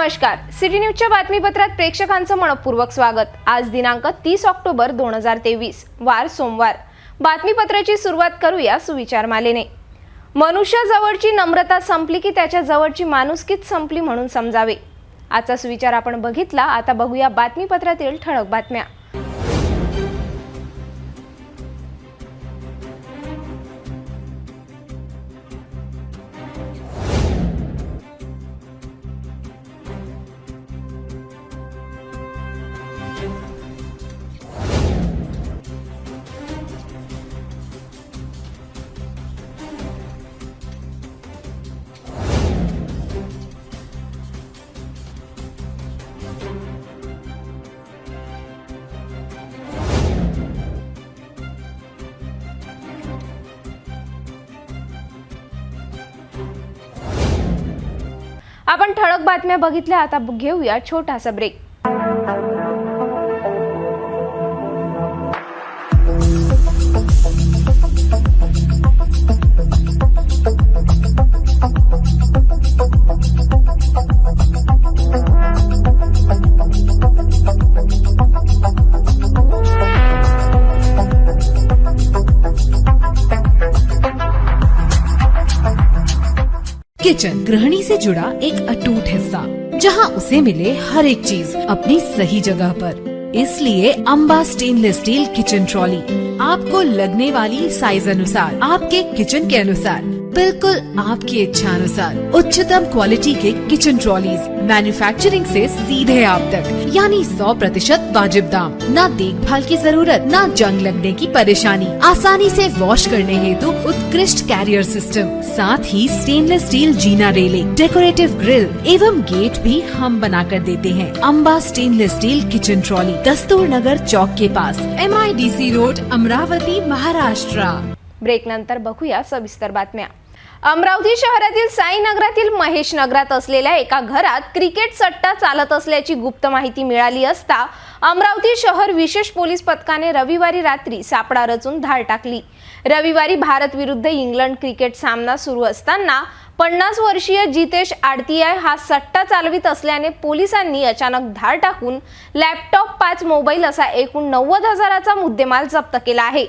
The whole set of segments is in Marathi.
नमस्कार, सिटी न्यूजच्या बातमीपत्रात प्रेक्षकांचं मनपूर्वक स्वागत। आज दिनांक 30 ऑक्टोबर 2023 वार सोमवार। बातमीपत्राची सुरुवात करूया सुविचार मालेने। मनुष्य जवळची नम्रता संपली की त्याच्या जवळची माणुसकीच संपली म्हणून समजावे। आजचा सुविचार आपण बघितला। आता बघूया बातमीपत्रातील ठळक बातम्या। आपण ठळक बातम्या बघितल्या। आता घेऊया छोटासा ब्रेक। किचन गृहिणी से जुड़ा एक अटूट हिस्सा, जहां उसे मिले हर एक चीज अपनी सही जगह पर। इसलिए Amba stainless steel kitchen trolley आपको लगने वाली साइज अनुसार, आपके किचन के अनुसार, बिल्कुल आपकी इच्छा अनुसार उच्चतम क्वालिटी के किचन ट्रॉलीज मैन्युफैक्चरिंग से सीधे आप तक, यानी 100% वाजिब दाम, ना देखभाल की जरूरत, ना जंग लगने की परेशानी, आसानी से वॉश करने हेतु उत्कृष्ट कैरियर सिस्टम, साथ ही स्टेनलेस स्टील जीना रेलिंग, डेकोरेटिव ग्रिल एवं गेट भी हम बना कर देते हैं। Amba stainless steel kitchen trolley, Dastur Nagar Chowk के पास, MIDC road, Amravati, Maharashtra. Break नंतर बघूया सविस्तर बातम्या। अमरावती शहरातील साई नगरातील महेश नगरात असलेल्या एका घरात क्रिकेट सट्टा चालत असल्याची गुप्त माहिती मिळाली असता अमरावती शहर विशेष पोलीस पथकाने रविवारी रात्री सापळा रचून धाड टाकली। रविवारी भारत विरुद्ध इंग्लंड क्रिकेट सामना सुरू असताना 50 वर्षीय जितेश आडतिया हा सट्टा चालवित असल्याने पोलिसांनी अचानक धाड टाकून लॅपटॉप, 5 मोबाईल असा एकूण 90,000चा मुद्देमाल जप्त केला आहे।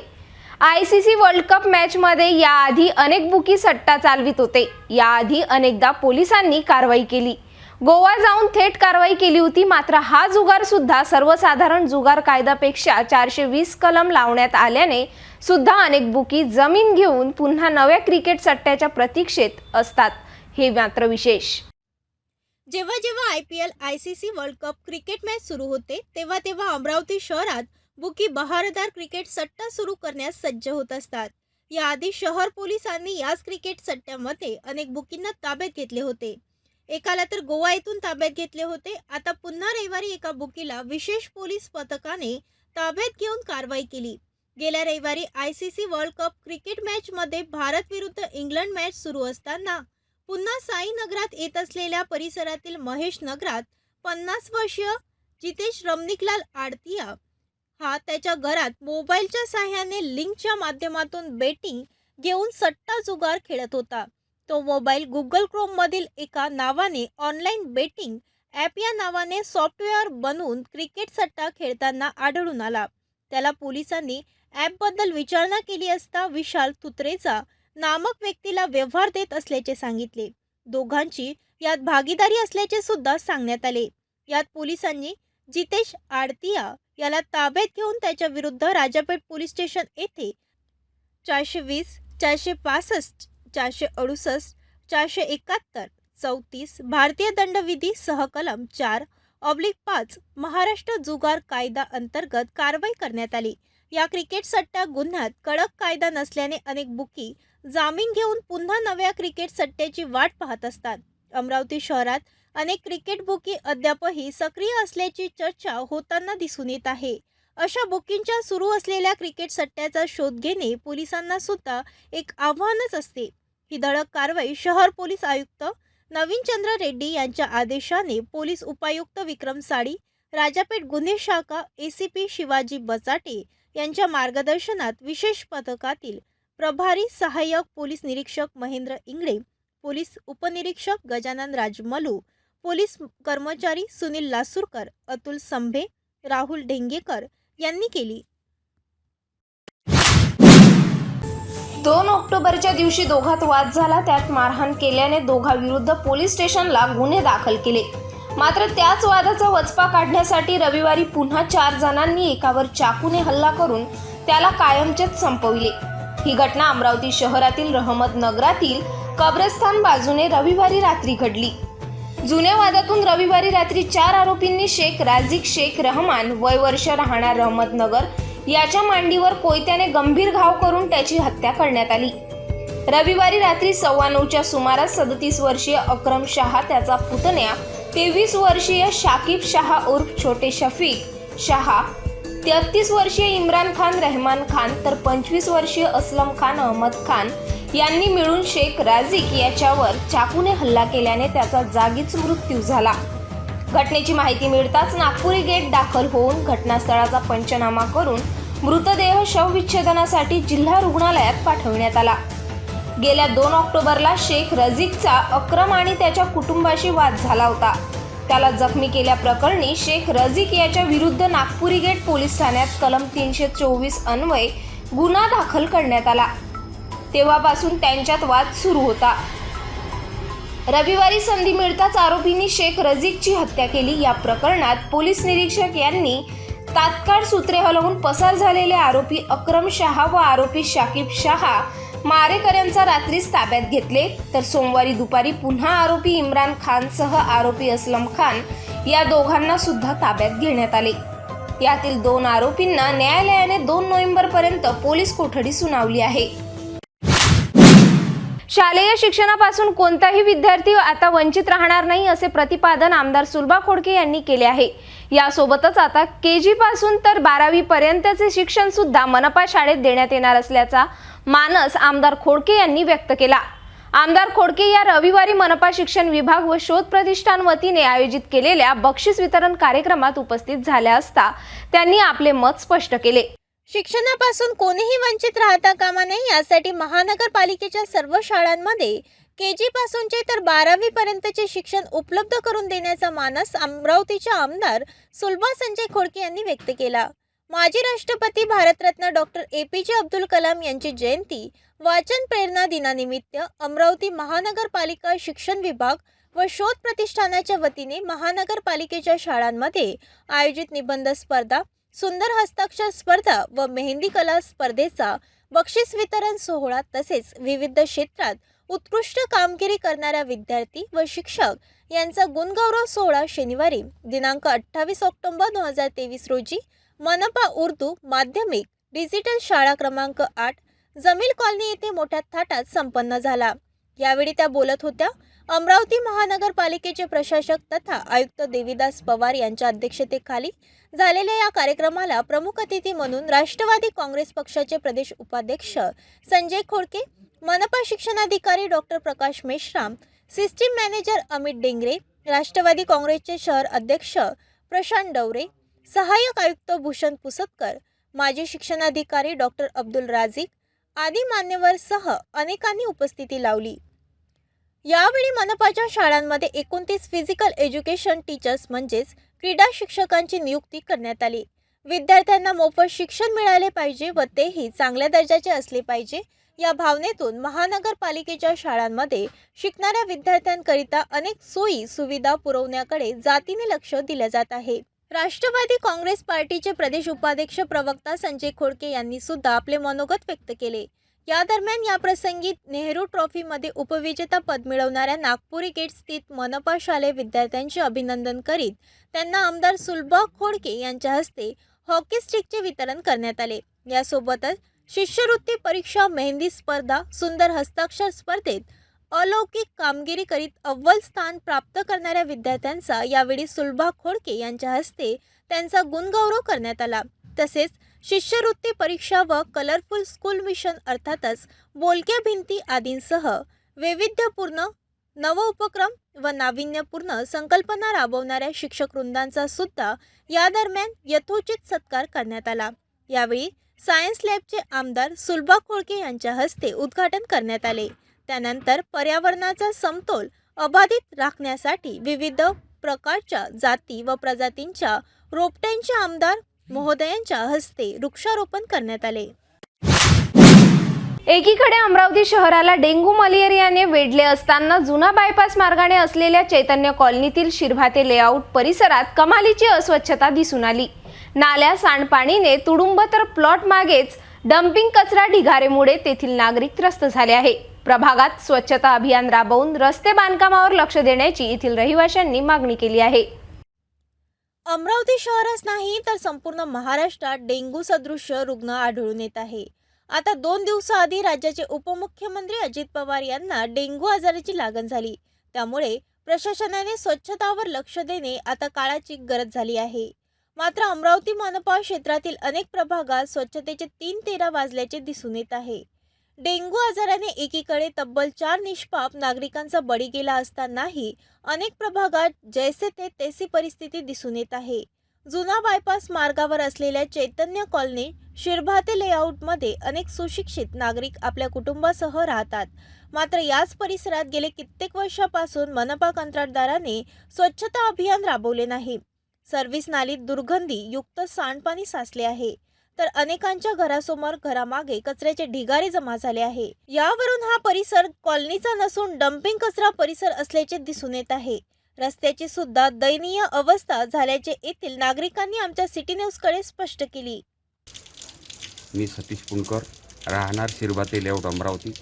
ICC वर्ल्ड कप मॅच मध्ये याआधी अनेक बुकी सट्टा चालवित होते। याआधी अनेकदा पोलिसांनी कारवाई केली, गोवा जाऊन थेट कारवाई केली होती। मात्र हा जुगार सुद्धा सर्वसाधारण जुगार कायद्यापेक्षा 420 कलम लावण्यात आल्याने सुद्धा अनेक बुकी जमीन घेऊन पुन्हा नव्या क्रिकेट सट्ट्याच्या प्रतीक्षेत असतात। हे मात्र विशेष। जेव्हा जेव्हा IPL ICC world cup cricket match सुरू होते तेव्हा तेव्हा अमरावती शहरात बुकी बहारदार क्रिकेट सट्टा सुरू करण्यास सज्ज होत असतात। याआधी शहर पोलिसांनी याच क्रिकेट सट्ट्यामध्ये अनेक बुकींना ताब्यात घेतले होते। एकाला तर गोवा येथून ताब्यात घेतले होते। आता पुन्हा रविवारी एका बुकीला विशेष पोलीस पथकाने ताब्यात घेऊन कारवाई केली। गेल्या रविवारी ICC world cup cricket match मध्ये भारत विरुद्ध इंग्लंड मॅच सुरू असताना पुन्हा साई नगरात येत असलेल्या परिसरातील महेश नगरात 50 वर्षीय जितेश रमनिकलाल आडतिया हा त्याच्या घरात मोबाईलच्या सहाय्याने लिंकच्या माध्यमातून बेटिंग घेऊन सट्टा जुगार खेळत होता। तो मोबाईल गुगल क्रोम मधील एका नावाने ऑनलाईन बेटिंग ॲप या नावाने सॉफ्टवेअर बनवून क्रिकेट सट्टा खेळताना आढळून आला। त्याला पोलिसांनी ॲपबद्दल विचारणा केली असता विशाल तुत्रेचा नामक व्यक्तीला व्यवहार देत असल्याचे सांगितले। दोघांची यात भागीदारी असल्याचे सुद्धा सांगण्यात आले। यात पोलिसांनी जितेश आडतिया याला ताब्यात घेऊन त्याच्या विरुद्ध राजापेठ पोलीस स्टेशन येथे 420, 465, 468, 471, 34 भारतीय दंडविधी सहकलम 4/5 महाराष्ट्र जुगार कायदा अंतर्गत कारवाई करण्यात आली। या क्रिकेट सट्टा गुन्ह्यात कडक कायदा नसल्याने अनेक बुकी जामीन घेऊन पुन्हा नव्या क्रिकेट सट्ट्याची वाट पाहत असतात। अमरावती शहरात अनेक क्रिकेट बुकी अद्यापही सक्रिय असल्याची चर्चा होताना दिसून येत आहे। अशा बुकींच्या सुरू असलेल्या क्रिकेट सट्ट्याचा शोध घेणे पोलिसांना सुद्धा एक आव्हानच असते। ही धडक कारवाई शहर पोलीस आयुक्त नवीन चंद्र रेड्डी यांच्या आदेशाने पोलीस उपायुक्त विक्रम साडी, राजापेठ गुन्हे शाखा ACP शिवाजी बचाटे यांच्या मार्गदर्शनात विशेष पथकातील प्रभारी सहाय्यक पोलीस निरीक्षक महेंद्र इंगळे, पोलीस उपनिरीक्षक गजानन राजमलू, पोलीस कर्मचारी सुनील लासूरकर, अतुल संभे, राहुल ढेंगेकर यांनी केली. 2 ऑक्टोबरच्या दिवशी दोघात वाद झाला. त्यात मारहाण केल्याने दोघांविरुद्ध पोलीस स्टेशनला गुन्हे दाखल केले. मात्र त्याच वादाचा वचपा काढण्यासाठी रविवारी पुन्हा 4 जणांनी एकावर चाकूने हल्ला करून त्याला कायमचेच संपविले. ही घटना अमरावती शहरातील रहमतनगरातील कब्रस्तान बाजूने रविवारी रात्री घडली. जुन्या वादातून रविवारी रात्री 4 आरोपींनी शेख राझिक शेख रहमान वय वर्ष राहणार रहमतनगर याच्या मांडीवर कोयत्याने गंभीर घाव करून त्याची हत्या करण्यात आली. रविवारी रात्री 9:15च्या सुमारास 37 वर्षीय अक्रम शहा, त्याचा पुतण्या 23 वर्षीय शाकिब शहा उर्फ छोटे शफीक शहा, 33 वर्षीय इम्रान खान रहमान खान तर 25 वर्षीय असलम खान अहमद खान यांनी मिळून शेख राझिक याच्यावर चाकूने हल्ला केल्याने त्याचा जागीच मृत्यू झाला. घटनेची माहिती मिळताच नागपुरी गेट दाखल होऊन घटनास्थळाचा पंचनामा करून मृतदेह शवविच्छेदनासाठी जिल्हा रुग्णालयात पाठवण्यात आला. गेल्या 2 ऑक्टोबरला शेख रझीकचा अक्रम आणि त्याच्या कुटुंबाशी वाद झाला होता. त्याला जखमी केल्याप्रकरणी शेख रझीक याच्या विरुद्ध नागपुरी गेट पोलीस ठाण्यात कलम 324 अन्वये गुन्हा दाखल करण्यात आला. तेव्हापासून त्यांच्यात वाद सुरू होता. रविवारी संधी मिळताच आरोपींनी शेख रझीकची हत्या केली. या प्रकरणात पोलीस निरीक्षक यांनी तात्काळ सूत्रे हलवून पसार झालेले आरोपी अक्रम शहा व आरोपी शाकिब शहा मारेकऱ्यांचा रात्रीच ताब्यात घेतले. तर सोमवारी दुपारी पुन्हा आरोपी इम्रान खानसह आरोपी असलम खान या दोघांना सुद्धा ताब्यात घेण्यात आले. यातील 2 आरोपींना न्यायालयाने 2 नोव्हेंबरपर्यंत पोलीस कोठडी सुनावली आहे. शालेय शिक्षणापासून कोणताही विद्यार्थी आता वंचित राहणार नाही असे प्रतिपादन आमदार सुलभा खोडके यांनी केले आहे. यासोबतच आता KG पासून तर 12वी पर्यंतचे शिक्षण सुद्धा मनपा शाळेत देण्यात येणार असल्याचा मानस आमदार खोडके यांनी व्यक्त केला. आमदार खोडके या रविवारी मनपा शिक्षण विभाग व शोध प्रतिष्ठान वतीने आयोजित केलेल्या बक्षीस वितरण कार्यक्रमात उपस्थित झाल्या असता त्यांनी आपले मत स्पष्ट केले. शिक्षणापासून कोणीही वंचित राहता कामा नये यासाठी महानगरपालिकेच्या सर्व शाळांमध्ये KG पासूनचे तर 12वी पर्यंतचे शिक्षण उपलब्ध करून देण्याचा मानस अमरावतीचे आमदार सुलभा संजय खोडके यांनी व्यक्त केला. माजी राष्ट्रपती भारतरत्न डॉक्टर APJ अब्दुल कलाम यांची जयंती वाचन प्रेरणा दिनानिमित्त अमरावती महानगरपालिका शिक्षण विभाग व शोध प्रतिष्ठानाच्या वतीने महानगरपालिकेच्या शाळांमध्ये आयोजित निबंध स्पर्धा, सुंदर हस्ताक्षर स्पर्धा व मेहंदी कला स्पर्धेचा बक्षीस वितरण सोहळा तसेच विविध क्षेत्रात उत्कृष्ट कामगिरी करणाऱ्या विद्यार्थी व शिक्षक यांचा गुणगौरव सोहळा शनिवारी दिनांक 28 ऑक्टोबर 2023 रोजी मनपा उर्दू माध्यमिक डिजिटल शाळा क्रमांक 8 जमील कॉलनी येथे मोठ्या थाटात संपन्न झाला. यावेळी त्या बोलत होत्या. अमरावती महानगरपालिकेचे प्रशासक तथा आयुक्त देवीदास पवार यांच्या अध्यक्षतेखाली झालेल्या या कार्यक्रमाला प्रमुख अतिथी म्हणून राष्ट्रवादी काँग्रेस पक्षाचे प्रदेश उपाध्यक्ष संजय खोडके, मनपा शिक्षणाधिकारी डॉक्टर प्रकाश मेश्राम, सिस्टीम मॅनेजर अमित डेंगरे, राष्ट्रवादी काँग्रेसचे शहर अध्यक्ष प्रशांत डवरे, सहाय्यक आयुक्त भूषण पुसतकर, माजी शिक्षणाधिकारी डॉक्टर अब्दुल राझिक आदी मान्यवरसह अनेकांनी उपस्थिती लावली. यावेळी मनपाच्या शाळांमध्ये 29 फिजिकल एज्युकेशन टीचर्स म्हणजेच क्रीडा शिक्षकांची नियुक्ती करण्यात आली. विद्यार्थ्यांना मोफत शिक्षण मिळाले पाहिजे व तेही चांगल्या दर्जाचे असले पाहिजे या भावनेतून महानगरपालिकेच्या शाळांमध्ये शिकणाऱ्या विद्यार्थ्यांकरिता अनेक सोयी सुविधा पुरवण्याकडे जातीने लक्ष दिले जात आहे. राष्ट्रवादी काँग्रेस पार्टीचे प्रदेश उपाध्यक्ष प्रवक्ता संजय खोडके यांनी सुद्धा आपले मनोगत व्यक्त केले. या दरम्यान या प्रसंगी नेहरू ट्रॉफीमध्ये उपविजेता पद मिळवणाऱ्या नागपुरी गेट स्थित मनपा शालेय विद्यार्थ्यांचे अभिनंदन करीत त्यांना आमदार सुलभा खोडके यांच्या हस्ते हॉकी स्टिकचे वितरण करण्यात आले. यासोबतच शिष्यवृत्ती परीक्षा, मेहंदी स्पर्धा, सुंदर हस्ताक्षर स्पर्धेत अलौकिक कामगिरी करीत अव्वल स्थान प्राप्त करणाऱ्या विद्यार्थ्यांचा यावेळी सुलभा खोडके यांच्या हस्ते त्यांचा गुणगौरव करण्यात आला. तसेच शिष्यवृत्ती परीक्षा व कलरफुल स्कूल मिशन अर्थातच बोलक्या भिंती आदींसह वैविध्यपूर्ण नवउपक्रम व नाविन्यपूर्ण संकल्पना राबवणाऱ्या शिक्षक वृंदांचा सुद्धा या दरम्यान यथोचित सत्कार करण्यात आला. यावेळी सायन्स लॅबचे आमदार सुलभा खोडके यांच्या हस्ते उद्घाटन करण्यात आले. त्यानंतर पर्यावरणाचा समतोल अबाधित राखण्यासाठी विविध प्रकारच्या जाती व प्रजातींच्या रोपट्यांचे आमदार महोदयांच्या हस्ते वृक्षारोपण करण्यात आले. एकीकडे अमरावती शहराला डेंग्यू मलेरियाने वेढले असताना जुना बायपास मार्गाने असलेल्या चैतन्य कॉलनीतील शिरभाते लेआउट परिसरात कमालीची अस्वच्छता दिसून आली. नाल्या सांडपाणीने तुडुंब तर प्लॉट मागेच डम्पिंग कचरा ढिगारेमुळे तेथील नागरिक त्रस्त झाले आहे. प्रभागात स्वच्छता अभियान राबवून रस्ते बांधकामावर लक्ष देण्याची येथील रहिवाशांनी मागणी केली आहे. अमरावती शहरच नाही तर संपूर्ण महाराष्ट्रात डेंग्यू सदृश्य रुग्ण आढळून येत आहे. आता 2 दिवसाआधी राज्याचे उपमुख्यमंत्री अजित पवार यांना डेंग्यू आजाराची लागण झाली. त्यामुळे प्रशासनाने स्वच्छतावर लक्ष देणे आता काळाची गरज झाली आहे. मात्र अमरावती मनपा क्षेत्रातील अनेक प्रभागात स्वच्छतेचे 3-13 वाजल्याचे दिसून येत आहे. डेंग्यू आजाराने एकीकडे तब्बल 4 निष्पाप नागरिकांचा बळी गेला असतानाही अनेक प्रभागात जैसे थे तैसी परिस्थिती दिसून येत आहे. जुना बायपास मार्गावर असलेल्या चैतन्य कॉलनी शिरभाते लेआउटमध्ये अनेक सुशिक्षित नागरिक आपल्या कुटुंबासह राहतात. मात्र याच परिसरात गेले कित्येक वर्षापासून मनपा कंत्राटदाराने स्वच्छता अभियान राबवले नाही. सर्व्हिस नालीत दुर्गंधी युक्त सांडपाणी साचले आहे, तर अनेकांच्या घरासमोर घरामागे कचऱ्याचे ढिगारे जमा झाले आहे. यावरून हा परिसर कॉलनीचा नसून डम्पिंग कचरा परिसर असल्याचे दिसून येत आहे. रस्त्याची सुद्धा दयनीय अवस्था झाल्याचे येथील नागरिकांनी आमच्या सिटी न्यूजकडे स्पष्ट केली. मी सतीश पुणकर, राहणार शिरभाते लेआउट अमरावती.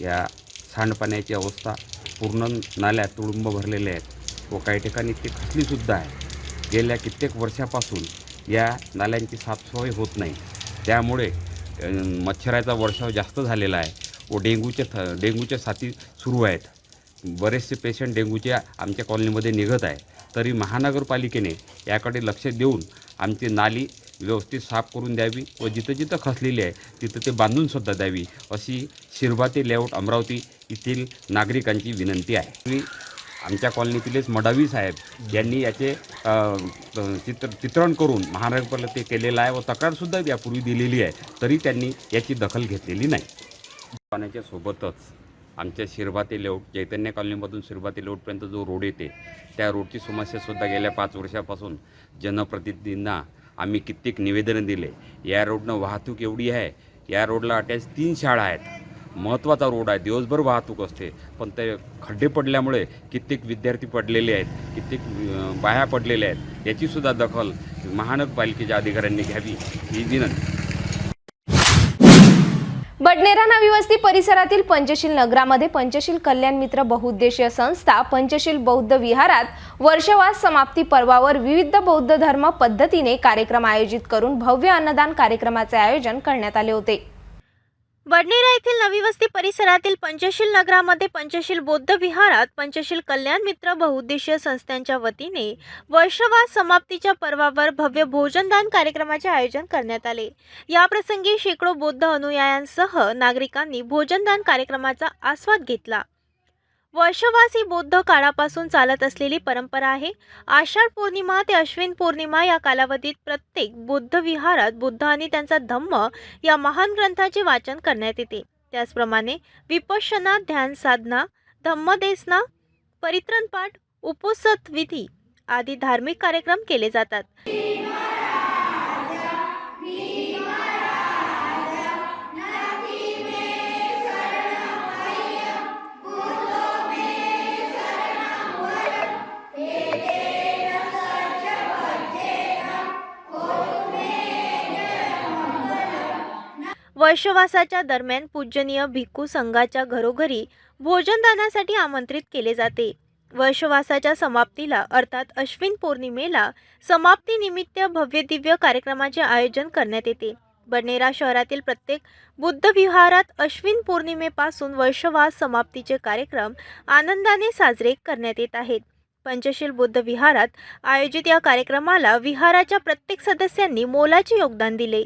या सांडपाण्याची अवस्था पूर्ण नाल्या तुडुंब भरलेल्या आहेत व काही ठिकाणी ती खचलीसुद्धा आहे. गेल्या कित्येक वर्षापासून या नाल्यांची साफसफाई होत नाही. त्यामुळे मच्छराचा वर्षाव जास्त झालेला आहे व डेंग्यूच्या साथी सुरू आहेत. बरेचसे पेशंट डेंग्यूच्या आमच्या कॉलनीमध्ये निघत आहे. तरी महानगरपालिकेने याकडे लक्ष देऊन आमची नाली व्यवस्थित साफ करून द्यावी व जिथं जिथं खचलेली आहे तिथं ते बांधूनसुद्धा द्यावी, अशी शिरभाते लेआउट अमरावती येथील नागरिकांची विनंती आहे. आमच्या कॉलनीतीलच मडावी साहेब यांनी याचे चित्रण करून महानगरपालिकेत केलेलं आहे व तक्रारसुद्धा यापूर्वी दिलेली आहे, तरी त्यांनी याची दखल घेतलेली नाही. पाण्याच्या सोबतच आमच्या शिरभाते लेआउट चैतन्य कॉलनीमधून शिरभाते लेआउटपर्यंत जो रोड येते त्या रोडची समस्यासुद्धा गेल्या 5 वर्षापासून जनप्रतिनिधींना आम्ही कित्येक निवेदनं दिले. या रोडनं वाहतूक एवढी आहे, या रोडला अटॅच 3 शाळा आहेत. महत्त्वाचा रोड आहे, दिवसभर वाहतूक असते, पण ते खड्डे पडल्यामुळे कित्येक विद्यार्थी पडलेले आहेत, कित्येक बाया पडलेल्या आहेत. याचीसुद्धा दखल महानगरपालिकेच्या अधिकाऱ्यांनी घ्यावी ही विनंती. बडनेरा नवी वस्ती परिसरातील पंचशील नगरामध्ये पंचशील कल्याण मित्र बहुउद्देशीय संस्था पंचशील बौद्ध विहारात वर्षवास समाप्ती पर्वावर विविध बौद्ध धर्म पद्धतीने कार्यक्रम आयोजित करून भव्य अन्नदान कार्यक्रमाचे आयोजन करण्यात आले होते. बडनेरा येथील नवी वस्ती परिसरातील पंचशील नगरामध्ये पंचशील बौद्ध विहारात पंचशील कल्याण मित्र बहुउद्देशीय संस्थांच्या वतीने वर्षवास समाप्तीच्या पर्वावर भव्य भोजनदान कार्यक्रमाचे आयोजन करण्यात आले. याप्रसंगी शेकडो बौद्ध अनुयायांसह नागरिकांनी भोजनदान कार्यक्रमाचा आस्वाद घेतला. वर्षवास ही बौद्ध काळापासून चालत असलेली परंपरा आहे. आषाढ पौर्णिमा ते अश्विन पौर्णिमा या कालावधीत प्रत्येक बौद्ध विहारात बुद्ध आणि त्यांचा धम्म या महान ग्रंथाचे वाचन करण्यात येते. त्याचप्रमाणे विपश्यना, ध्यान साधना, धम्मदेसना, परित्रण पाठ, उपोषित विधी आदी धार्मिक कार्यक्रम केले जातात. वर्षवासाच्या दरम्यान पूजनीय भिक्खू संघाच्या घरोघरी भोजनदानासाठी आमंत्रित केले जाते. वर्षवासाच्या समाप्तीला अर्थात अश्विन पौर्णिमेला समाप्तीनिमित्त भव्य दिव्य कार्यक्रमाचे आयोजन करण्यात येते. बडनेरा शहरातील प्रत्येक बुद्ध विहारात अश्विन पौर्णिमेपासून वर्षवास समाप्तीचे कार्यक्रम आनंदाने साजरे करण्यात येत आहेत. पंचशील बुद्ध विहारात आयोजित या कार्यक्रमाला विहाराच्या प्रत्येक सदस्यांनी मोलाचे योगदान दिले.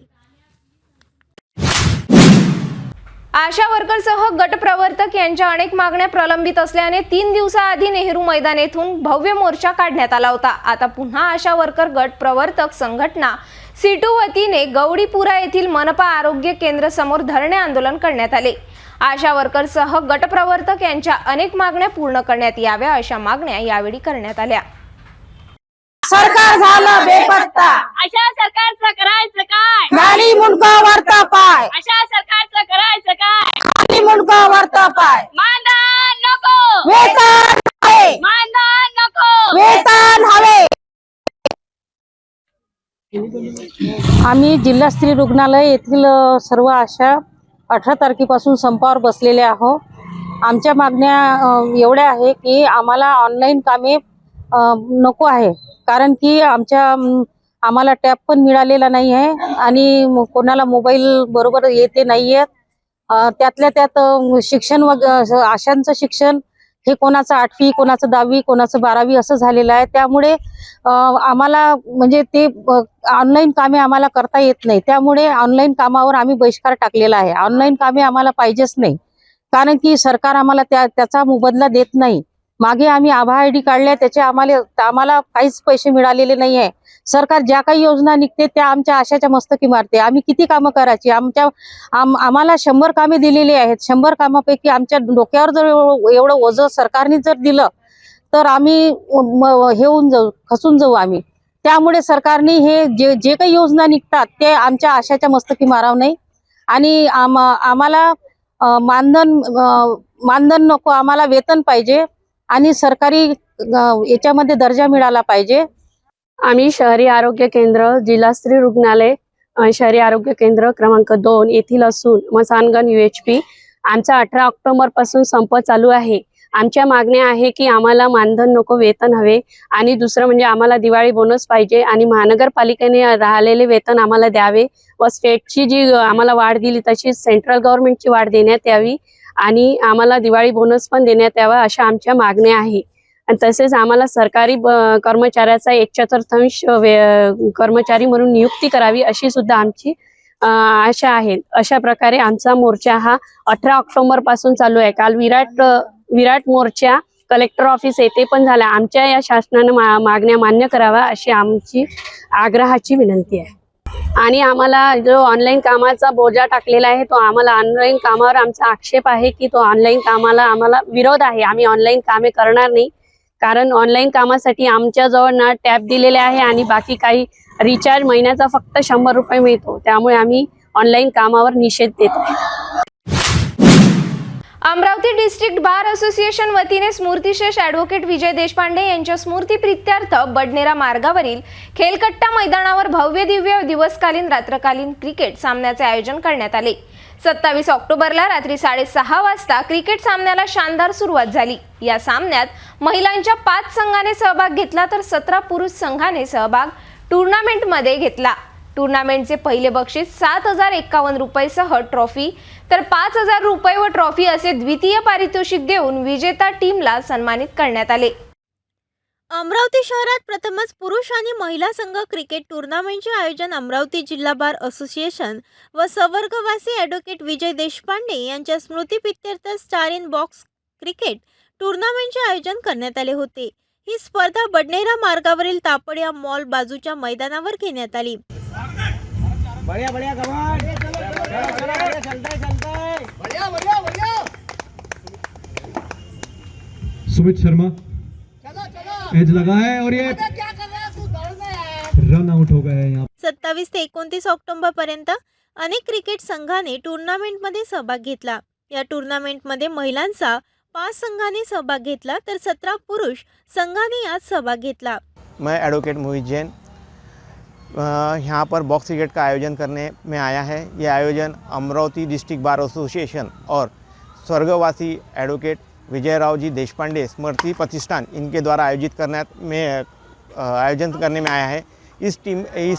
आशा वर्करसह गटप्रवर्तक यांच्या अनेक मागण्या प्रलंबित असल्याने 3 दिवसाआधी नेहरू मैदान येथून भव्य मोर्चा काढण्यात आला होता. आता पुन्हा आशा वर्कर गट प्रवर्तक संघटना सीटू वतीने गौडीपुरा येथील मनपा आरोग्य केंद्र समोर धरणे आंदोलन करण्यात आले। आशा वर्करसह गटप्रवर्तक यांच्या अनेक मागण्या पूर्ण करण्यात याव्या अशा मागण्या यावेळी करण्यात आल्या। सरकार झालं बेपत्ता, अशा सरकारचं करायचं काय? गाडी मुंडका वरता पाय, अशा सरकारचं करायचं काय? गाडी मुंडका वरता पाय, मानधन नको, वेतन हवे, मानधन नको, वेतन हवे। आम्ही जिल्हा स्त्री रुग्णालय येथील सर्व आशा 18 तारखेपासून संपावर बसलेले आहोत। आमच्या मागण्या एवढ्या आहे की आम्हाला ऑनलाईन कामे नको आहे, कारण की आम्हाला टॅब पण मिळालेला नाही आहे आणि कोणाला मोबाईल बरोबर येते नाही आहेत। त्यातल्या त्यात शिक्षण आशांचं शिक्षण हे कोणाचं 8वी, कोणाचं 10वी, कोणाचं 12वी असं झालेलं आहे। त्यामुळे आम्हाला म्हणजे ते ऑनलाईन कामे आम्हाला करता येत नाही। त्यामुळे ऑनलाईन कामावर आम्ही बहिष्कार टाकलेला आहे। ऑनलाईन कामे आम्हाला पाहिजेच नाही, कारण की सरकार आम्हाला त्याचा मोबदला देत नाही। मागे आम्ही आभा आयडी काढल्या, त्याचे आम्हाला काहीच पैसे मिळालेले नाही आहे। सरकार ज्या काही योजना निघते त्या आमच्या आशाच्या मस्तकी मारते। आम्ही किती कामं करायची? आम्हाला 100 कामे दिलेली आहेत। 100 कामापैकी आमच्या डोक्यावर जर एवढं ओझं सरकारने जर दिलं तर आम्ही हे होऊन जाऊ, खचून जाऊ आम्ही। त्यामुळे सरकारने हे जे काही योजना निघतात ते आमच्या आशाच्या मस्तकी मारावं नाही। आणि आम्हाला मानधन नको, आम्हाला वेतन पाहिजे आणि सरकारी याच्यामध्ये दर्जा मिळाला पाहिजे। आम्ही शहरी आरोग्य केंद्र, जिल्हा स्त्री रुग्णालय शहरी आरोग्य केंद्र क्रमांक 2 येथील असून मसानगण UHP आमचा 18 ऑक्टोबर पासून संप चालू आहे। आमच्या मागण्या आहे की आम्हाला मानधन नको, वेतन हवे आणि दुसरं म्हणजे आम्हाला दिवाळी बोनस पाहिजे आणि महानगरपालिकेने राहिलेले वेतन आम्हाला द्यावे व स्टेटची जी आम्हाला वाढ दिली तशीच सेंट्रल गव्हर्नमेंटची वाढ देण्यात यावी आणि आम्हाला दिवाळी बोनस पण देण्यात यावा अशा आमच्या मागण्या आहे। आणि तसेच आम्हाला सरकारी कर्मचाऱ्याचा 1/4 कर्मचारी म्हणून नियुक्ती करावी अशी सुद्धा आमची आशा आहे। अशा प्रकारे आमचा मोर्चा हा 18 ऑक्टोबर पासून चालू आहे। काल विराट मोर्चा कलेक्टर ऑफिस येथे पण झाला। आमच्या या शासनाने मागण्या मान्य करावा अशी आमची आग्रहाची विनंती आहे। आणि आम्हाला जो ऑनलाईन कामाचा बोजा टाकलेला आहे तो आम्हाला ऑनलाईन कामावर आमचा आक्षेप आहे की तो ऑनलाईन कामाला आम्हाला विरोध आहे। आम्ही ऑनलाईन कामे करणार नाही, कारण ऑनलाईन कामासाठी आमच्याजवळ ना टॅब दिलेले आहे आणि बाकी काही रिचार्ज महिन्याचा फक्त 100 रुपये मिळतो। त्यामुळे आम्ही ऑनलाईन कामावर निषेध देतो। अमरावती डिस्ट्रिक्ट बार असोसिएशन वतीने स्मृतिशेष ॲडव्होकेट विजय देशपांडे यांच्या स्मृतीप्रित्यर्थ बडनेरा मार्गावरील खेलकट्टा मैदानावर भव्य दिव्य दिवसकालीन रात्रकालीन क्रिकेट सामन्याचे आयोजन करण्यात आले। 27 ऑक्टोबरला रात्री 6:30 वाजता क्रिकेट सामन्याला शानदार सुरुवात झाली। या सामन्यात महिलांच्या 5 संघाने सहभाग घेतला तर 17 पुरुष संघाने सहभाग टुर्नामेंटमध्ये घेतला। टुर्नामेंटचे पहिले बक्षीस 7,051 रुपयेसह ट्रॉफी तर 5,000 रुपये व ट्रॉफी असे द्वितीय पारितोषिक देऊन विजेता टीमला सन्मानित करण्यात आले। अमरावती शहरात प्रथमच पुरुष आणि महिला संघ क्रिकेट टुर्नामेंटचे आयोजन अमरावती जिल्हा बार असोसिएशन व सवर्गवासी ॲडव्होकेट विजय देशपांडे यांच्या स्मृतीप्रित्यर्थ स्टार इन बॉक्स क्रिकेट टुर्नामेंटचे आयोजन करण्यात आले होते। ही स्पर्धा बडनेरा मार्गावरील तापडिया मॉल बाजूच्या मैदानावर घेण्यात आली। सुमित शर्मा एज लगा है और ये रन आउट हो गए हैं यहाँ। 27 ते 29 ऑक्टोबर पर्यंत अनेक क्रिकेट संघाने टुर्नामेंटमध्ये सहभाग घेतला। या टुर्नामेंटमध्ये महिलांचा 5 संघाने सहभाग घेतला तर 17 पुरुष संघाने यात सहभाग घेतला। मैं एडवोकेट मोहित जैन यहाँ पर बॉक्स क्रिकेट का आयोजन करने में आया है। ये आयोजन अमरावती डिस्ट्रिक्ट बार एसोसिएशन और स्वर्गवासी एडवोकेट विजयराव जी देशपांडे स्मृति प्रतिष्ठान इनके द्वारा आयोजन करने में आया है। इस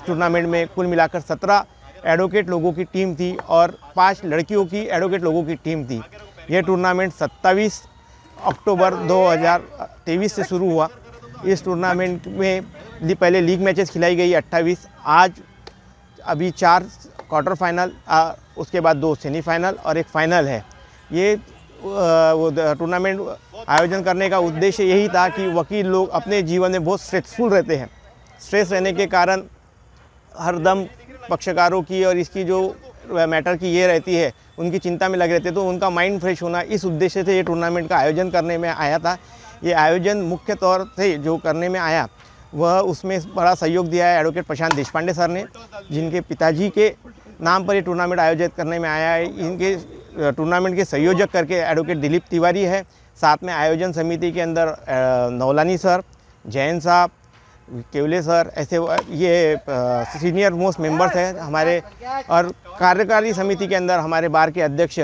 टूर्नामेंट में कुल मिलाकर 17 एडवोकेट लोगों की टीम थी और 5 लड़कियों की एडवोकेट लोगों की टीम थी। यह टूर्नामेंट 27 अक्टूबर 2023 से शुरू हुआ। इस टूर्नामेंट में पहले लीग मैचेस खिलाई गई 28, आज अभी 4 क्वार्टर फाइनल, उसके बाद 2 सेमीफाइनल और एक फाइनल है। ये टूर्नामेंट आयोजन करने का उद्देश्य यही था कि वकील लोग अपने जीवन में बहुत स्ट्रेसफुल रहते हैं। स्ट्रेस रहने के कारण हरदम पक्षकारों की और इसकी जो मैटर की ये रहती है, उनकी चिंता में लगे रहते, तो उनका माइंड फ्रेश होना, इस उद्देश्य से ये टूर्नामेंट का आयोजन करने में आया था। ये आयोजन मुख्य तौर से जो करने में आया वह उसमें बड़ा सहयोग दिया है एडवोकेट प्रशांत देशपांडे सर ने, जिनके पिताजी के नाम पर ये टूर्नामेंट आयोजित करने में आया है। इनके टूर्नामेंट के संयोजक करके एडवोकेट दिलीप तिवारी है। साथ में आयोजन समिति के अंदर नौलानी सर, जैन साहब, केवले सर, ऐसे ये सीनियर मोस्ट मेंबर्स हैं हमारे। और कार्यकारी समिति के अंदर हमारे बार के अध्यक्ष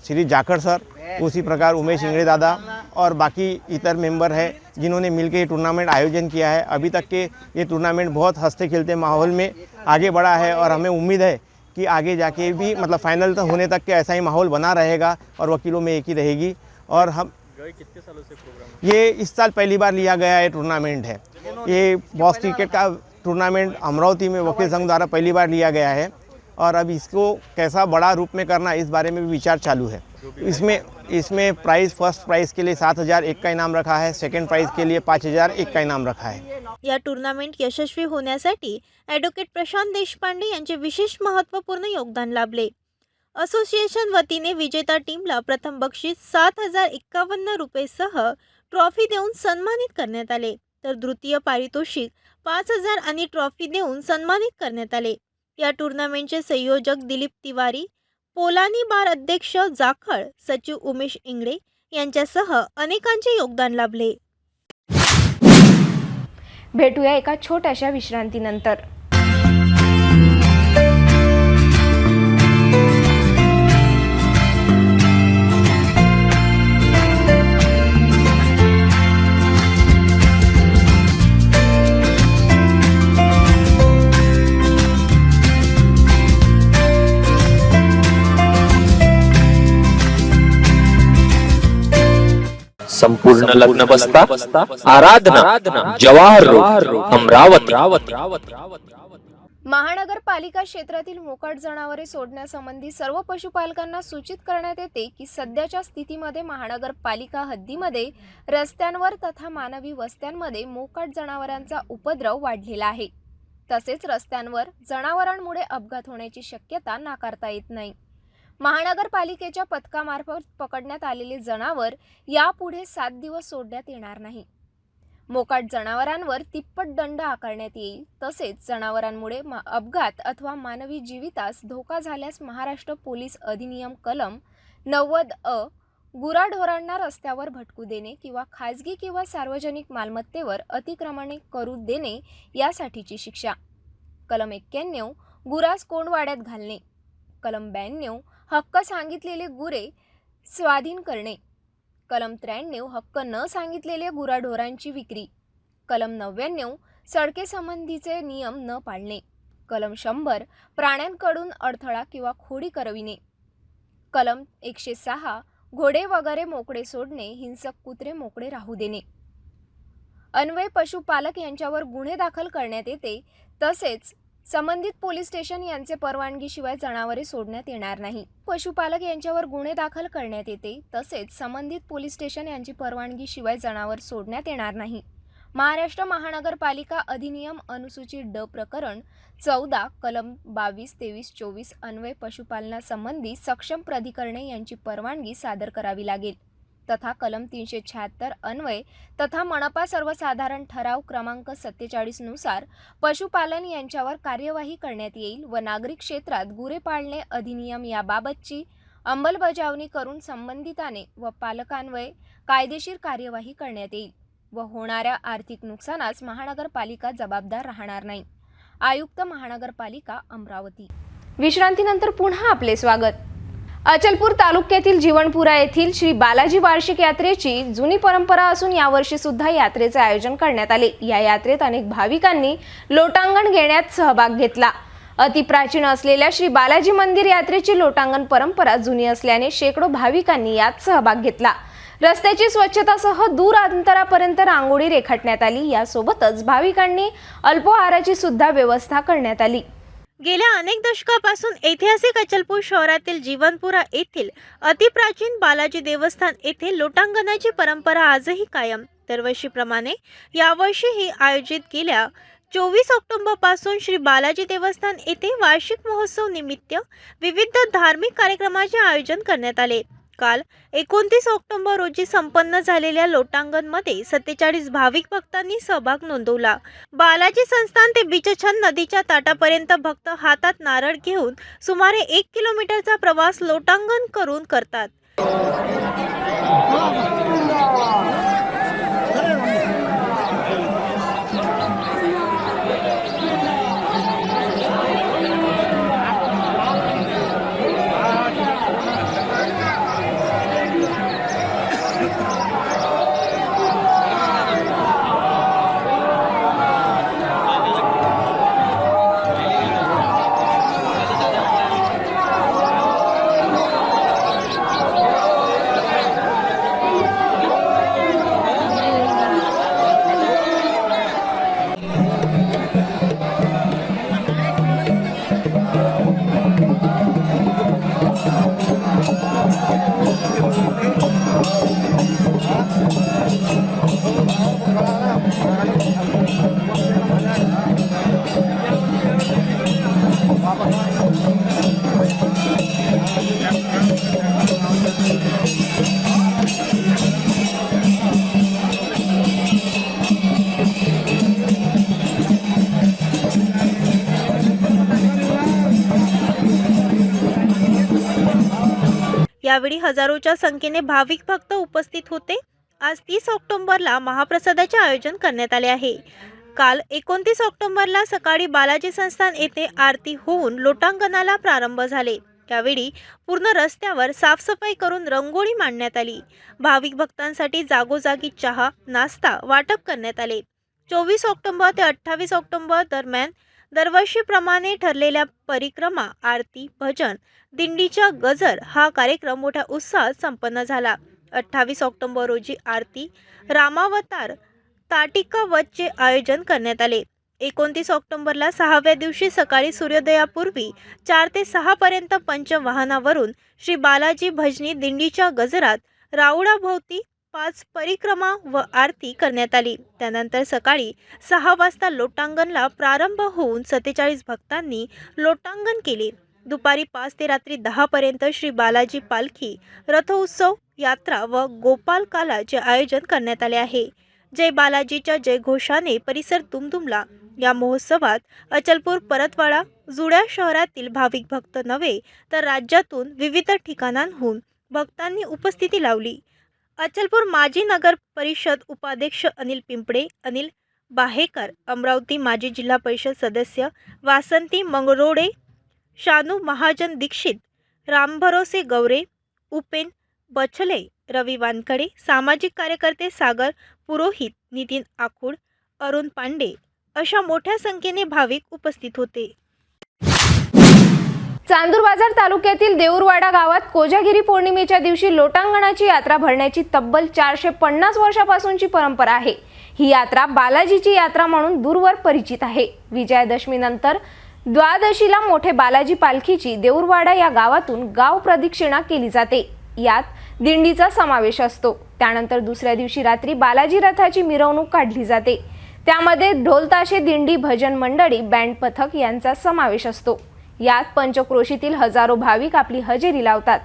श्री जाखड़ सर, उसी प्रकार उमेश इंगड़े दादा और बाकी इतर मेंबर हैं, जिन्होंने मिलकर ये टूर्नामेंट आयोजन किया है। अभी तक के ये टूर्नामेंट बहुत हंसते खेलते माहौल में आगे बढ़ा है और हमें उम्मीद है कि आगे जाके भी मतलब फाइनल तक होने तक के ऐसा ही माहौल बना रहेगा और वकीलों में एक ही रहेगी। और हम कितने सालों से प्रोग्राम ये इस साल पहली बार लिया गया ये टूर्नामेंट है। ये बॉक्स क्रिकेट का टूर्नामेंट अमरावती में वकील संघ द्वारा पहली बार लिया गया है और अब इसको कैसा बड़ा रूप में करना, इस बारे में भी विचार चालू है। इसमें प्राइज़, फर्स्ट प्राइज़ के लिए 7,000 एक का इनाम रखा है, सेकंड प्राइज़ के लिए 5,000 एक का इनाम रखा है। या टूर्नामेंट यशस्वी होण्यासाठी ॲडव्होकेट प्रशांत देशपांडे यांचे विशेष महत्त्वपूर्ण योगदान लाभले। असोसिएशन वतीने विजेता टीमला प्रथम बक्षीस 7,051 रुपयेसह ट्रॉफी देऊन सन्मानित करण्यात आले, तर द्वितीय पारितोषिक 5,000 आणि ट्रॉफी देऊन सन्मानित करण्यात आले। या टूर्नामेंटचे संयोजक दिलीप तिवारी, पोलानी बार अध्यक्ष जाखळ, सचिव उमेश इंगळे यांच्यासह अनेकांचे योगदान लाभले। भेटूया एका छोट्याशा विश्रांतीनंतर। संपूर्ण लग्न बसता आराधना जवाहर रोड अमरावती। महानगरपालिका क्षेत्रातील मोकाट जनावरे सोडण्यासंबंधी सर्व पशुपालकांना सूचित करण्यात येते की सध्याच्या स्थितीमध्ये महानगरपालिका हद्दीमध्ये रस्त्यांवर तथा मानवी वस्त्यांमध्ये मोकाट जनावरांचा उपद्रव वाढलेला आहे। तसेच रस्त्यांवर जनावरांमुळे अपघात होण्याची शक्यता नाकारता येत नाही। महानगरपालिकेच्या पथकामार्फत पकडण्यात आलेले जनावर यापुढे 7 दिवस सोडण्यात येणार नाही। मोकाट जनावरांवर तिप्पट दंड आकारण्यात येईल। तसेच जनावरांमुळे अपघात अथवा मानवी जीवितास धोका झाल्यास महाराष्ट्र पोलीस अधिनियम कलम 90 गुराढोरांना रस्त्यावर भटकू देणे किंवा खाजगी किंवा सार्वजनिक मालमत्तेवर अतिक्रमणे करू देणे यासाठीची शिक्षा, कलम 91 गुरास कोंडवाड्यात घालणे, कलम 92 हक्क सांगितलेले गुरे स्वाधीन करणे, कलम 93 हक्क न सांगितलेले गुराढोरांची विक्री, कलम 99 सडके संबंधीचे नियम न पाळणे, कलम 100 प्राण्यांकडून अडथळा किंवा खोडी करविणे, कलम 106 घोडे वगैरे मोकळे सोडणे, हिंसक कुत्रे मोकळे राहू देणे अन्वये पशुपालक यांच्यावर गुन्हे दाखल करण्यात येते। तसेच संबंधित पोलीस स्टेशन यांचे परवानगीशिवाय जनावरे सोडण्यात येणार नाही। पशुपालक यांच्यावर गुन्हे दाखल करण्यात येते। तसेच संबंधित पोलीस स्टेशन यांची परवानगीशिवाय जनावर सोडण्यात येणार नाही। महाराष्ट्र महानगरपालिका अधिनियम अनुसूची ड प्रकरण 14 कलम 22, 23, 24 अन्वये पशुपालनासंबंधी सक्षम प्राधिकरणे यांची परवानगी सादर करावी लागेल तथा कलम 376 अन्वये तथा मनपा सर्वसाधारण ठराव क्रमांक 47 नुसार पशुपालन यांच्यावर कार्यवाही करण्यात येईल व नागरिक क्षेत्रात गुरे पाळणे अधिनियम याबाबतची अंमलबजावणी करून संबंधिताने व पालकांन्वये कायदेशीर कार्यवाही करण्यात येईल व होणाऱ्या आर्थिक नुकसानास महानगरपालिका जबाबदार राहणार नाही। आयुक्त महानगरपालिका अमरावती। विश्रांतीनंतर पुन्हा आपले स्वागत। अचलपूर तालुक्यातील जीवनपुरा येथील श्री बालाजी वार्षिक यात्रेची जुनी परंपरा असून यावर्षी सुद्धा यात्रेचे आयोजन करण्यात आले। या यात्रेत अनेक भाविकांनी लोटांगण घेण्यात सहभाग घेतला। अतिप्राचीन असलेल्या श्री बालाजी मंदिर यात्रेची लोटांगण परंपरा जुनी असल्याने शेकडो भाविकांनी यात सहभाग घेतला। रस्त्याची स्वच्छतासह दूर अंतरापर्यंत रांगोळी रेखाटण्यात आली। यासोबतच भाविकांनी अल्पाहाराची सुद्धा व्यवस्था करण्यात आली। गेल्या अनेक दशकापासून ऐतिहासिक अचलपूर शहरातील जीवनपुरा येथील अतिप्राचीन बालाजी देवस्थान येथे लोटांगणाची परंपरा आजही कायम। दरवर्षीप्रमाणे यावर्षीही आयोजित गेल्या 24 ऑक्टोबरपासून श्री बालाजी देवस्थान येथे वार्षिक महोत्सव निमित्त विविध धार्मिक कार्यक्रमाचे आयोजन करण्यात आले. काल 29 ऑक्टोबर रोजी संपन्न झालेल्या लोटांगणमध्ये 47 भाविक भक्तांनी सहभाग नोंदवला. बालाजी संस्थान ते बिचछन नदीच्या तटापर्यंत भक्त हातात नारळ घेऊन सुमारे 1 किलोमीटरचा प्रवास लोटांगण करून करतात. यावेळी हजारोच्या संख्येने भाविक भक्त उपस्थित होते. आज 30 ऑक्टोबरला महाप्रसादाचे आयोजन करण्यात आले आहे. काल 29 ऑक्टोबरला सकाळी बालाजी संस्थान येथे आरती होऊन लोटांगणाला प्रारंभ झाले. यावेळी पूर्ण रस्त्यावर साफसफाई करून रंगोळी मांडण्यात आली. भाविक भक्तांसाठी जागोजागी चहा, नाश्ता वाटप करण्यात आले. 24 ऑक्टोबर ते 28 ऑक्टोबर दरम्यान दरवर्षीप्रमाणे ठरलेल्या परिक्रमा, आरती, भजन, दिंडीच्या गजर हा कार्यक्रम मोठ्या उत्साहात संपन्न झाला. 28 ऑक्टोबर रोजी आरती, रामावतार, ताटिका वधचे आयोजन करण्यात आले. 29 ऑक्टोबरला 6व्या दिवशी सकाळी सूर्योदयापूर्वी 4 ते 6 पर्यंत पंचवाहनावरून श्री बालाजी भजनी दिंडीच्या गजरात राऊळाभोवती 5 परिक्रमा व आरती करण्यात आली. त्यानंतर सकाळी 6 वाजता लोटांगणला प्रारंभ होऊन 47 भक्तांनी लोटांगण केले. दुपारी 5 ते रात्री 10 पर्यंत श्री बालाजी पालखी, रथोत्सव, यात्रा व गोपालकालाचे आयोजन करण्यात आले आहे. जय बालाजीच्या जयघोषाने परिसर दुमदुमला. या महोत्सवात अचलपूर, परतवाडा, जुड्या शहरातील भाविक भक्त नव्हे तर राज्यातून विविध ठिकाणांहून भक्तांनी उपस्थिती लावली. अचलपूर माजी नगर परिषद उपाध्यक्ष अनिल पिंपळे, अनिल बाहेकर, अमरावती माजी जिल्हा परिषद सदस्य वासंती मंगरोडे, शानू महाजन दीक्षित, रामभरोसे गौरे, उपेन बछले, रवी वानकडे, सामाजिक कार्यकर्ते सागर पुरोहित, नितीन आखूड, अरुण पांडे अशा मोठ्या संख्येने भाविक उपस्थित होते. चांदूर बाजार तालुक्यातील देऊरवाडा गावात कोजागिरी पौर्णिमेच्या दिवशी लोटांगणाची यात्रा भरण्याची तब्बल 450 वर्षापासूनची परंपरा आहे. ही यात्रा बालाजीची यात्रा म्हणून दूरवर परिचित आहे. विजयादशमीनंतर द्वादशीला मोठे बालाजी पालखीची देऊरवाडा या गावातून गाव प्रदक्षिणा केली जाते. यात दिंडीचा समावेश असतो. त्यानंतर दुसऱ्या दिवशी रात्री बालाजी रथाची मिरवणूक काढली जाते. त्यामध्ये ढोलताशे, दिंडी, भजन मंडळी, बँड पथक यांचा समावेश असतो. यात पंचक्रोशीतील हजारो भाविक आपली हजेरी लावतात.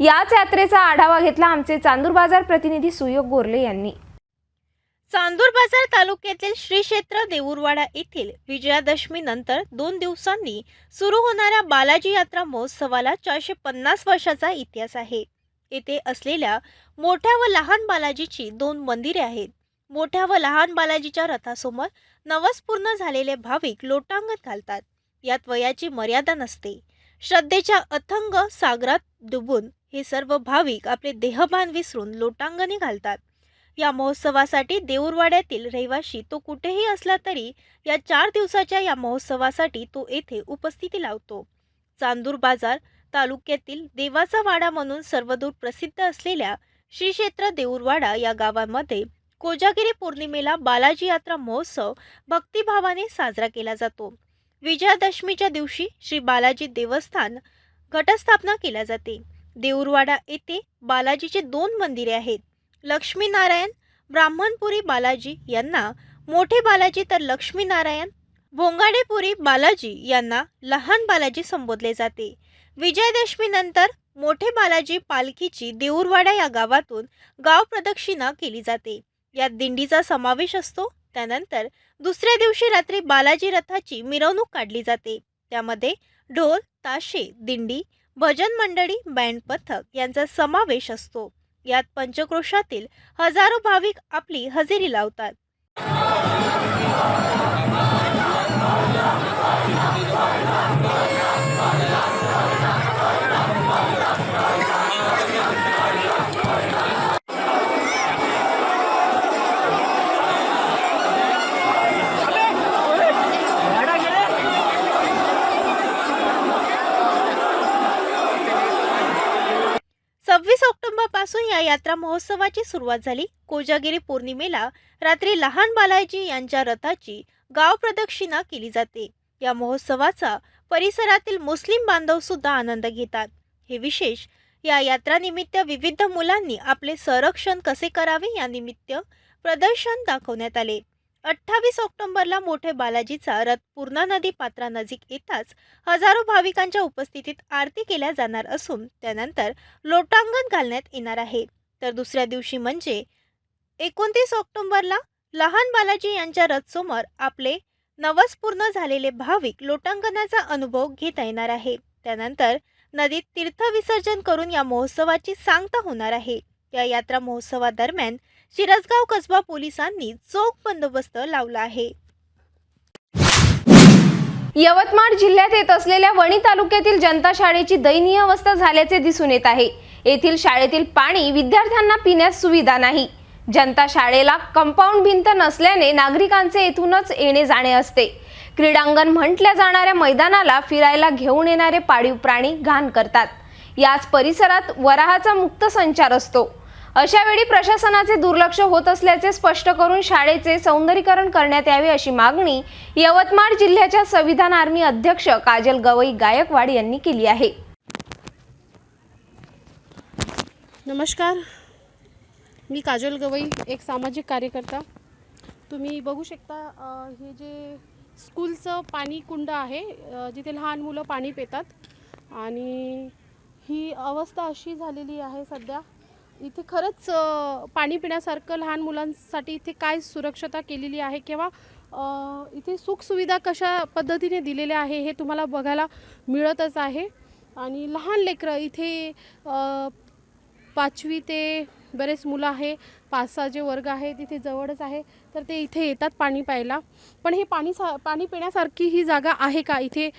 याच यात्रेचा आढावा घेतला आमचे चांदूर बाजार प्रतिनिधी सुयोग गोरले यांनी. चांदूर बाजार तालुक्यातील श्री क्षेत्र देऊरवाडा येथील विजयादशमी नंतर 2 दिवसांनी सुरू होणाऱ्या बालाजी यात्रा महोत्सवाला 450 वर्षाचा इतिहास आहे. येथे असलेल्या मोठ्या व लहान बालाजीची 2 मंदिरे आहेत. मोठ्या व लहान बालाजीच्या रथासमोर नवस पूर्ण झालेले भाविक लोटांगण घालतात. यात वयाची मर्यादा नसते. श्रद्धेच्या अथंग सागरात डुबून हे सर्व भाविक आपले देहभान विसरून लोटांगणी घालतात. या महोत्सवासाठी देऊरवाड्यातील रहिवाशी तो कुठेही असला तरी या 4 दिवसाच्या या महोत्सवासाठी तो येथे उपस्थिती लावतो. चांदूर बाजार तालुक्यातील देवाचा वाडा म्हणून सर्वदूर प्रसिद्ध असलेल्या श्री क्षेत्र देऊरवाडा या गावामध्ये कोजागिरी पौर्णिमेला बालाजी यात्रा महोत्सव भक्तिभावाने साजरा केला जातो. विजयादशमीच्या दिवशी श्री बालाजी देवस्थान घटस्थापना केल्या जाते. देऊरवाडा येथे बालाजीचे 2 मंदिरे आहेत. लक्ष्मीनारायण ब्राह्मणपुरी बालाजी यांना मोठे बालाजी तर लक्ष्मीनारायण भोंगाडेपुरी बालाजी यांना लहान बालाजी संबोधले जाते. विजयादशमीनंतर मोठे बालाजी पालखीची देऊरवाडा या गावातून गाव प्रदक्षिणा केली जाते. यात दिंडीचा समावेश असतो. त्यानंतर दुसऱ्या दिवशी रात्री बालाजी रथाची मिरवणूक काढली जाते. त्यामध्ये ढोल, ताशे, दिंडी, भजन मंडळी, बँड पथक यांचा समावेश असतो. यात पंचक्रोशातील हजारो भाविक आपली हजेरी लावतात. ऑक्टोबरपासून या यात्रा महोत्सवाची सुरुवात झाली. कोजागिरी पौर्णिमेला रात्री लहान बालाजी यांच्या रथाची गाव प्रदक्षिणा केली जाते. या महोत्सवाचा परिसरातील मुस्लिम बांधव सुद्धा आनंद घेतात. हे विशेष. या यात्रानिमित्त विविध मुलांनी आपले संरक्षण कसे करावे या निमित्त प्रदर्शन दाखवण्यात आले. 28 ऑक्टोबरला मोठे बालाजीचा रथ पूर्णा नदी पात्रानजीक येताच हजारो भाविकांच्या उपस्थितीत आरती केल्या जाणार असून त्यानंतर लोटांगण घालण्यात येणार आहे. तर दुसऱ्या दिवशी म्हणजे 29 ऑक्टोबरला लहान बालाजी यांच्या रथसमोर आपले नवस पूर्ण झालेले भाविक लोटांगणाचा अनुभव घेता येणार आहे. त्यानंतर नदीत तीर्थविसर्जन करून या महोत्सवाची सांगता होणार आहे. या यात्रा महोत्सवादरम्यान शिरसगाव कसबा पोलिसांनी चोख बंदोबस्त लावला आहे. यवतमाळ जिल्ह्यात येत असलेल्या वणी तालुक्यातील जनता शाळेची दयनीय अवस्था झाल्याचे दिसून येत आहे. येथील शाळेतील पाणी विद्यार्थ्यांना पिण्यास सुविधा नाही. जनता शाळेला कंपाऊंड भिंत नसल्याने नागरिकांचे येथूनच येणे जाणे असते. क्रीडांगण म्हटल्या जाणाऱ्या मैदानाला फिरायला घेऊन येणारे पाळीव प्राणी घाण करतात. याच परिसरात वराहाचा मुक्त संचार असतो. अशा वेळी प्रशासनाचे दुर्लक्ष होत असल्याचे स्पष्ट करून शाळेचे सौंदर्यीकरण करण्यात यावे अशी मागणी यवतमाळ जिल्ह्याच्या संविधान आर्मी अध्यक्ष काजल गवई गायकवाड यांनी केली आहे. नमस्कार, मी काजल गवई, एक सामाजिक कार्यकर्ता. तुम्ही बघू शकता हे जे स्कूलचं पाणी कुंड आहे जिथे लहान मुलं पाणी पितात आणि ही अवस्था अशी झालेली आहे सध्या. इथे खरंच पाणी पिण्यासारखं लहान मुलांसाठी इथे काय सुरक्षता केलेली आहे किंवा इथे सुखसुविधा कशा पद्धतीने दिलेल्या आहे हे तुम्हाला बघायला मिळतच आहे. आणि लहान लेकरं इथे 5वी ते बरेच मुलं आहे, 5-6 जे वर्ग आहे तिथे जवळच आहे, तर ते इथे येतात पाणी प्यायला. पण हे पाणी पिण्यासारखी ही जागा आहे का? इथे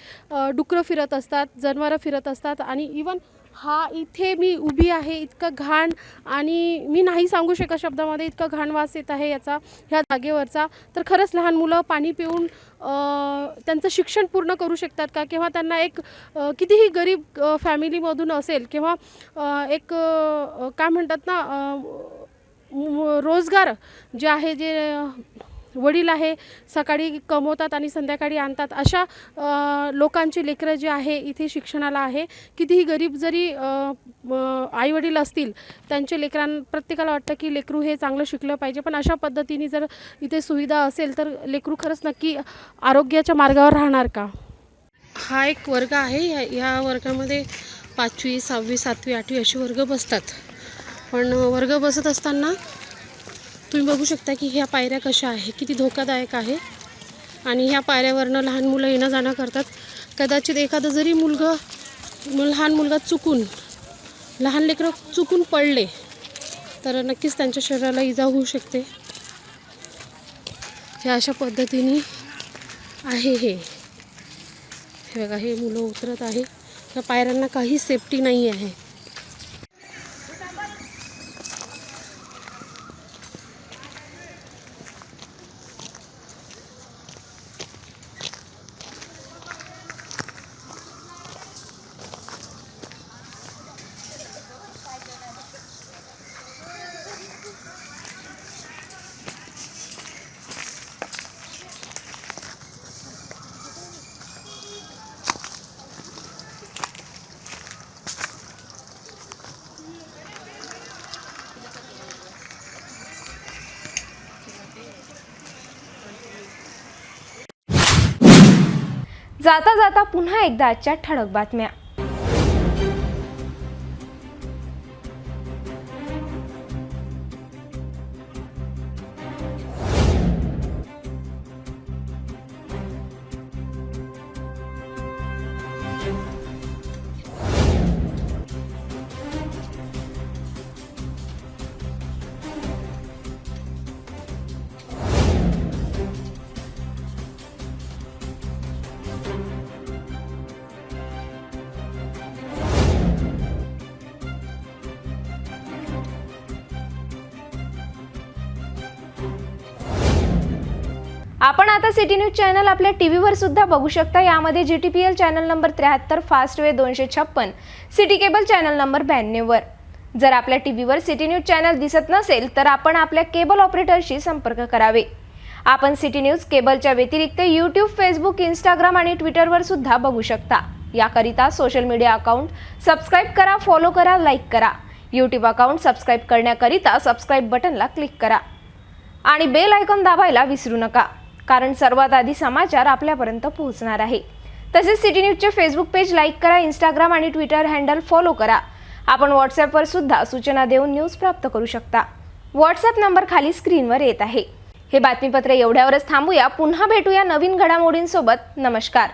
डुकरं फिरत असतात, जनावरं फिरत असतात आणि इवन हा इथे मी उभी आहे इतकं घाण आणि मी नाही सांगू शकत शब्दामध्ये इतकं घाण वास येत आहे ह्या जागेवरचा. तर खरंच लहान मुलं पाणी पिऊन त्यांचं शिक्षण पूर्ण करू शकतात का? किंवा त्यांना एक कितीही गरीब फॅमिलीमधून असेल किंवा एक काय म्हणतात ना रोजगार जे आहे, जे वडील आहे सकाळी कमवतात आणि संध्याकाळी आणतात, अशा लोकांची लेकरं जे आहे इथे शिक्षणाला आहे. कितीही गरीब जरी आईवडील असतील त्यांचे प्रत्येकाला वाटतं की लेकरू हे चांगलं शिकलं पाहिजे. पण अशा पद्धतीने जर इथे सुविधा असेल तर लेकरू खरंच नक्की आरोग्याच्या मार्गावर राहणार का? हा एक वर्ग आहे. या वर्गामध्ये 5वी, 6वी, 7वी, 8वी असे वर्ग बसतात. पण वर्ग बसत असताना तुम्ही बघू शकता की ह्या पायऱ्या कशा आहे, किती धोकादायक आहे. आणि ह्या पायऱ्यावरनं लहान मुलं येणं जाणं करतात. कदाचित एखादं जरी लहान मुलगा लहान लेकरं चुकून पडले तर नक्कीच त्यांच्या शरीराला इजा होऊ शकते. ह्या अशा पद्धतीने आहे. हे बघा, हे मुलं उतरत आहे. ह्या पायऱ्यांना काही सेफ्टी नाही आहे. जाता जाता पुन्हा एकदा आजच्या ठळक बातम्या. आपण आता सिटी न्यूज चॅनल आपल्या टीव्हीवर सुद्धा बघू शकता. यामध्ये GTPL channel number 73, fast way 256, city cable channel number 92 वर. जर आपल्या टीव्हीवर सिटी न्यूज चॅनल दिसत नसेल तर आपण आपल्या केबल ऑपरेटरशी संपर्क करावे. आपण सिटी न्यूज केबलच्या व्यतिरिक्त YouTube, Facebook, Instagram आणि ट्विटरवर सुद्धा बघू शकता. याकरिता सोशल मीडिया अकाउंट सबस्क्राईब करा, फॉलो करा, लाईक करा. YouTube अकाउंट सबस्क्राईब करण्याकरिता सबस्क्राईब बटनला क्लिक करा आणि बेल आयकॉन दाबायला विसरू नका, कारण सर्वात आधी समाचार आपल्यापर्यंत पोहोचणार आहे. तसेच सिटी न्यूजचे फेसबुक पेज लाईक करा, इंस्टाग्राम आणि ट्विटर हँडल फॉलो करा. आपण व्हॉट्सॲपवर सुद्धा सूचना देऊन न्यूज प्राप्त करू शकता. व्हॉट्सॲप नंबर खाली स्क्रीनवर येत आहे. हे बातमीपत्र एवढ्यावरच थांबूया. पुन्हा भेटूया नवीन घडामोडींसोबत. नमस्कार.